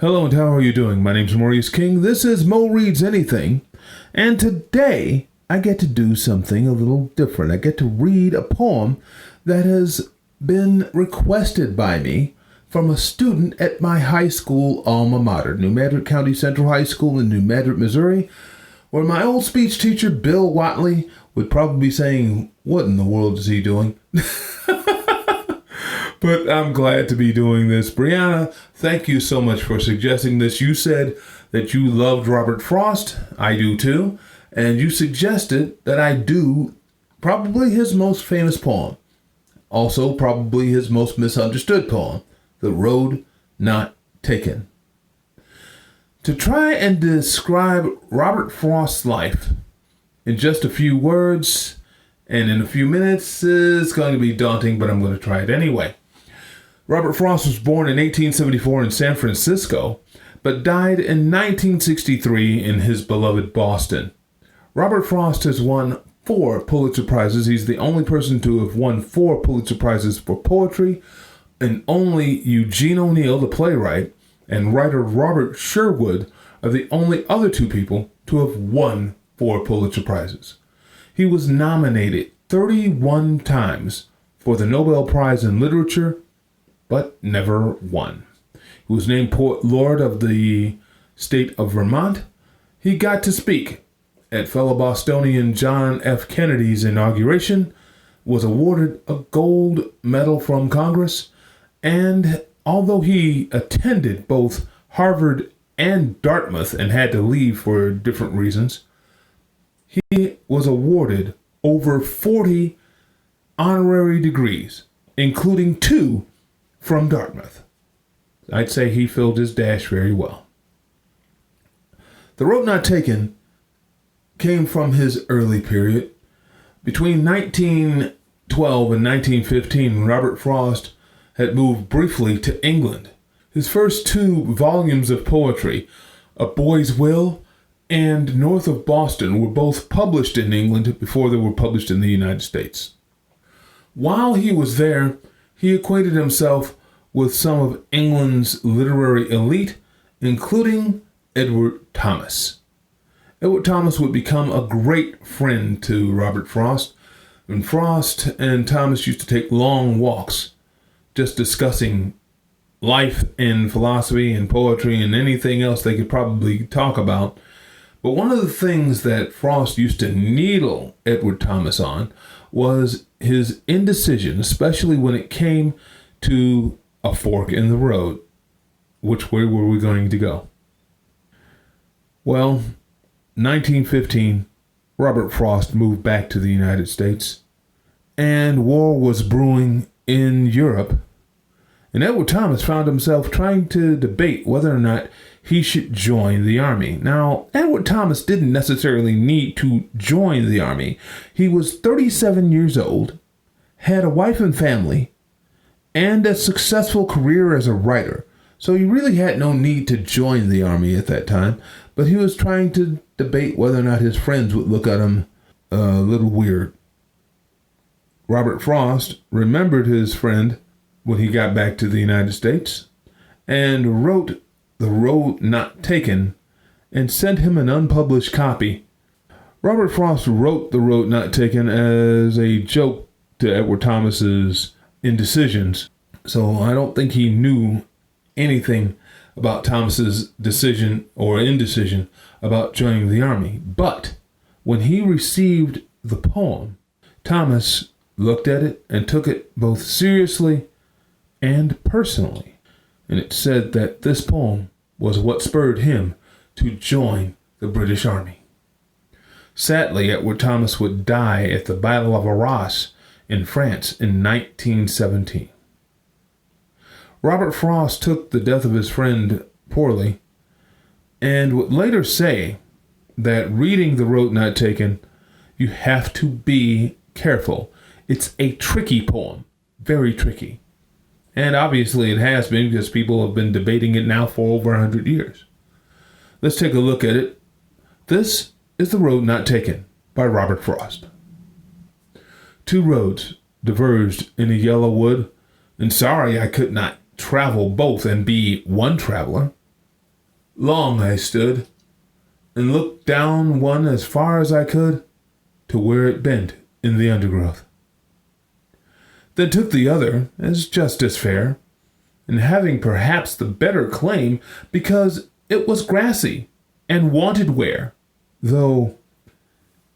Hello and how are you doing? My name's Maurice King. This is Mo Reads Anything. And today I get to do something a little different. I get to read a poem that has been requested by me from a student at my high school alma mater, New Madrid County Central High School in New Madrid, Missouri, where my old speech teacher, Bill Watley, would probably be saying, "What in the world is he doing?" But I'm glad to be doing this. Brianna, thank you so much for suggesting this. You said that you loved Robert Frost. I do too. And you suggested that I do probably his most famous poem. Also, probably his most misunderstood poem, The Road Not Taken. To try and describe Robert Frost's life in just a few words and in a few minutes is going to be daunting, but I'm going to try it anyway. Robert Frost was born in 1874 in San Francisco, but died in 1963 in his beloved Boston. Robert Frost has won 4 Pulitzer Prizes. He's the only person to have won 4 Pulitzer Prizes for poetry, and only Eugene O'Neill, the playwright, and writer Robert Sherwood are the only other 2 people to have won 4 Pulitzer Prizes. He was nominated 31 times for the Nobel Prize in Literature, but never won. He was named Poet Laureate of the state of Vermont. He got to speak at fellow Bostonian John F. Kennedy's inauguration, was awarded a gold medal from Congress, and although he attended both Harvard and Dartmouth and had to leave for different reasons, he was awarded over 40 honorary degrees, including 2 from Dartmouth. I'd say he filled his dash very well. The Road Not Taken came from his early period. Between 1912 and 1915, Robert Frost had moved briefly to England. His first 2 volumes of poetry, A Boy's Will and North of Boston, were both published in England before they were published in the United States. While he was there, he acquainted himself with some of England's literary elite, including Edward Thomas. Edward Thomas would become a great friend to Robert Frost, and Frost and Thomas used to take long walks just discussing life and philosophy and poetry and anything else they could probably talk about. But one of the things that Frost used to needle Edward Thomas on was his indecision, especially when it came to a fork in the road. Which way were we going to go? Well, 1915, Robert Frost moved back to the United States, and war was brewing in Europe, and Edward Thomas found himself trying to debate whether or not he should join the army. Now, Edward Thomas didn't necessarily need to join the army. He was 37 years old, had a wife and family, and a successful career as a writer. So he really had no need to join the army at that time, but he was trying to debate whether or not his friends would look at him a little weird. Robert Frost remembered his friend when he got back to the United States and wrote The Road Not Taken and sent him an unpublished copy. Robert Frost wrote The Road Not Taken as a joke to Edward Thomas's indecisions, so I don't think he knew anything about Thomas's decision or indecision about joining the army. But when he received the poem, Thomas looked at it and took it both seriously and personally. And it said that this poem was what spurred him to join the British Army. Sadly, Edward Thomas would die at the Battle of Arras in France in 1917. Robert Frost took the death of his friend poorly and would later say that reading The Road Not Taken, you have to be careful. It's a tricky poem, very tricky. And obviously it has been because people have been debating it now for over 100 years. Let's take a look at it. This is The Road Not Taken by Robert Frost. 2 roads diverged in a yellow wood, and sorry I could not travel both and be one traveler. Long I stood, and looked down one as far as I could to where it bent in the undergrowth. Then took the other as just as fair, and having perhaps the better claim because it was grassy and wanted wear, though,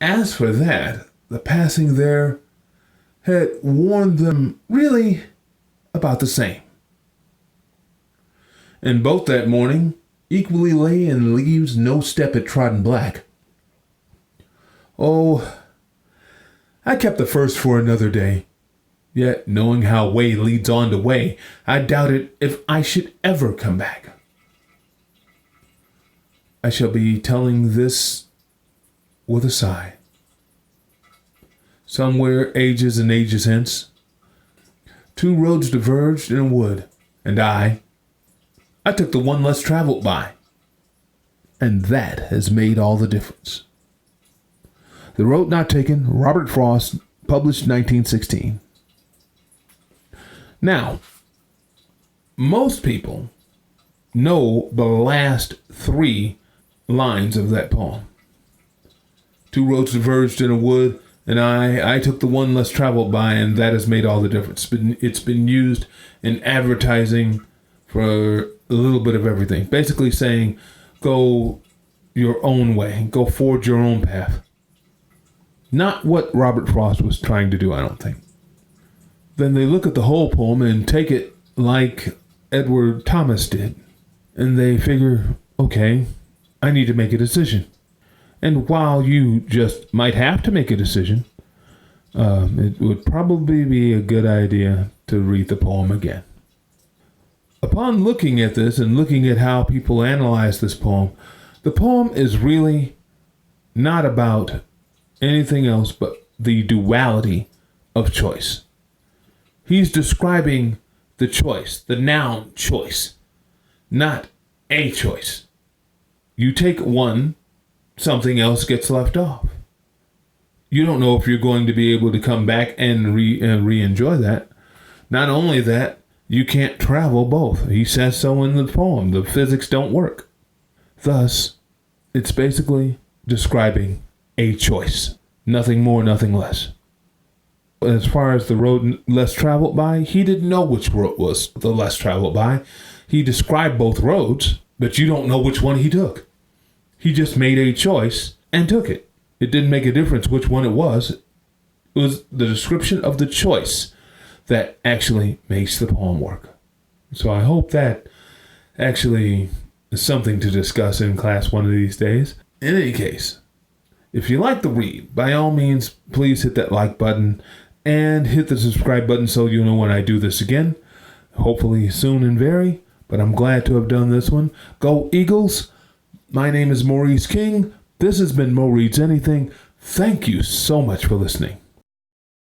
as for that, the passing there had warned them really about the same. And both that morning equally lay in leaves no step had trodden black. Oh, I kept the first for another day, yet knowing how way leads on to way, I doubted if I should ever come back. I shall be telling this with a sigh. Somewhere ages and ages hence, two roads diverged in a wood, and I took the one less traveled by. And that has made all the difference. The Road Not Taken, Robert Frost, published 1916. Now, most people know the last three lines of that poem. Two roads diverged in a wood, and I took the one less traveled by, and that has made all the difference. It's been used in advertising for a little bit of everything. Basically saying, go your own way. Go forge your own path. Not what Robert Frost was trying to do, I don't think. Then they look at the whole poem and take it like Edward Thomas did. And they figure, okay, I need to make a decision. And while you just might have to make a decision, it would probably be a good idea to read the poem again. Upon looking at this and looking at how people analyze this poem, the poem is really not about anything else but the duality of choice. He's describing the choice, the noun choice, not a choice. You take one, something else gets left off. You don't know if you're going to be able to come back and re-enjoy that. Not only that, you can't travel both. He says so in the poem. The physics don't work. Thus, it's basically describing a choice. Nothing more, nothing less. As far as the road less traveled by, he didn't know which road was the less traveled by. He described both roads, but you don't know which one he took. He just made a choice and took it. It didn't make a difference which one it was. It was the description of the choice that actually makes the poem work. So I hope that actually is something to discuss in class one of these days. In any case, if you like the read, by all means, please hit that like button and hit the subscribe button so you know when I do this again. Hopefully soon and very, but I'm glad to have done this one. Go Eagles! My name is Maurice King. This has been Mo Reads Anything. Thank you so much for listening.